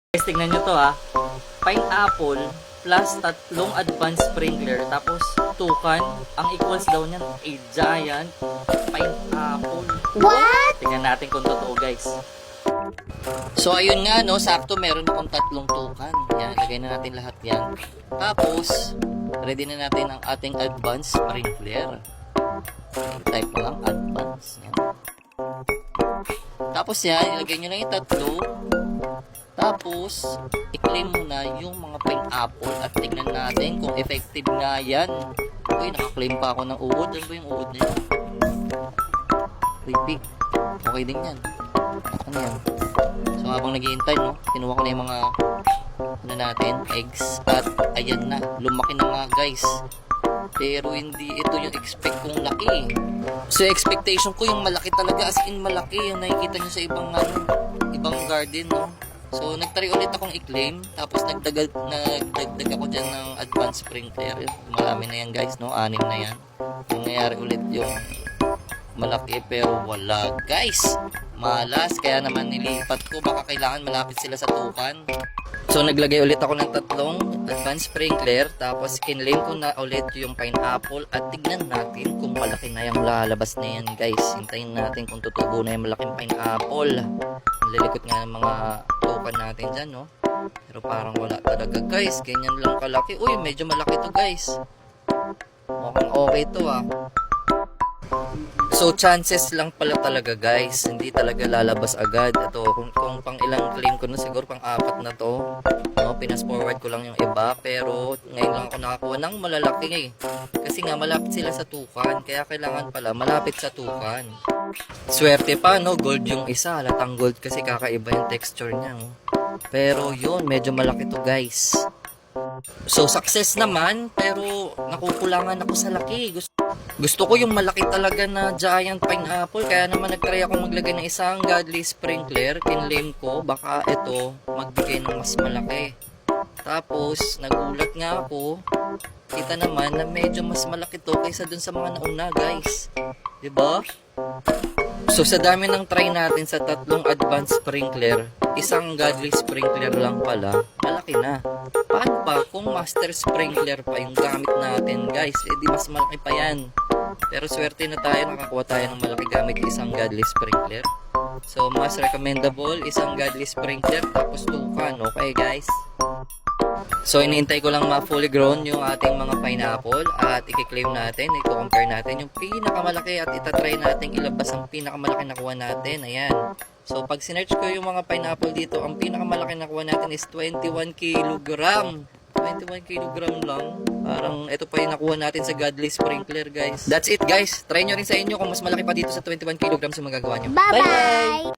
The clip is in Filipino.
Guys, tignan nyo to ha. Pineapple plus tatlong advanced sprinkler tapos tukan. Ang equals daw niyan a giant pineapple. What? Tingnan natin kung totoo guys. So ayun nga no, sakto meron akong tatlong tukan. Yan, lagay na natin lahat yan. Tapos, ready na natin ang ating advanced sprinkler. Type mo lang, advanced. Yan. Tapos yan, ilagay nyo lang yung tatlo. Tapos, i-claim mo na yung mga pineapple at tignan natin kung effective nga yan. Uy, nakaklaim pa ako ng uod. Ano ba yung uod na yun? Creepy. Okay din yan. Ano yan? So, habang naghihintay, no? Kinuha ko na yung mga ano natin, eggs. At ayan na, lumaki na nga guys. Pero hindi ito yung expect kong laki. So, expectation ko yung malaki talaga. As in, malaki. Yung nakikita nyo sa ibang, ibang garden, no? So, nagtry ulit akong i-claim. Tapos, nagdagdag ako dyan ng advanced sprinkler. Marami na yan, guys, no? 6 na yan. Nangyayari ulit yung malaki, pero wala, guys. Malas. Kaya naman nilipat ko. Baka kailangan malapit sila sa tukan. So, naglagay ulit ako ng tatlong advanced sprinkler. Tapos, kinlaim ko na ulit yung pineapple. At tignan natin kung malaki na yung lalabas na yan, guys. Hintayin natin kung tutubo na yung malaking pineapple. Lilikot nga ng mga tukan natin dyan, no? Pero parang wala talaga, guys. Ganyan lang kalaki. Uy, medyo malaki to, guys. Mukhang okay to, ah. So, chances lang pala talaga, guys. Hindi talaga lalabas agad. Ito, kung pang ilang claim ko na, siguro pang 4 na to. No, pinas forward ko lang yung iba. Pero, ngayon lang ako nakakuha ng malalaki, eh. Kasi nga, malapit sila sa tukan. Kaya kailangan pala malapit sa tukan. Swerte pa, no? Gold yung isa. Halatang gold kasi kakaiba yung texture niya, no? Pero, yun, medyo malaki to, guys. So, success naman. Pero, nakukulangan ako sa laki. Gusto ko yung malaki talaga na giant pineapple. Kaya naman nagtry ako maglagay ng isang godly sprinkler. Kinlaim ko, baka ito magbigay ng mas malaki. Tapos, nagulat nga ako. Kita naman na medyo mas malaki to kaysa dun sa mga nauna, guys. Diba? So, sa dami ng try natin sa tatlong advanced sprinkler, isang godly sprinkler lang pala, malaki na. Paano pa kung master sprinkler pa yung gamit natin, guys? Eh, di mas malaki pa yan. Pero swerte na tayo, nakakuha tayo ng malaki gamit isang godly sprinkler. So, mas recommendable, isang godly sprinkler, tapos tukan. Okay, guys? So, iniintay ko lang fully grown yung ating mga pineapple at i-claim natin, i-compare natin yung pinakamalaki at itatry natin ilabas ang pinakamalaki nakuha natin. Ayan. So, pag sinerch ko yung mga pineapple dito, ang pinakamalaki nakuha natin is 21 kilogram. 21 kilogram lang. Parang ito pa yung nakuha natin sa godly sprinkler, guys. That's it, guys. Try nyo rin sa inyo kung mas malaki pa dito sa 21 kilograms yung magagawa nyo. Bye-bye!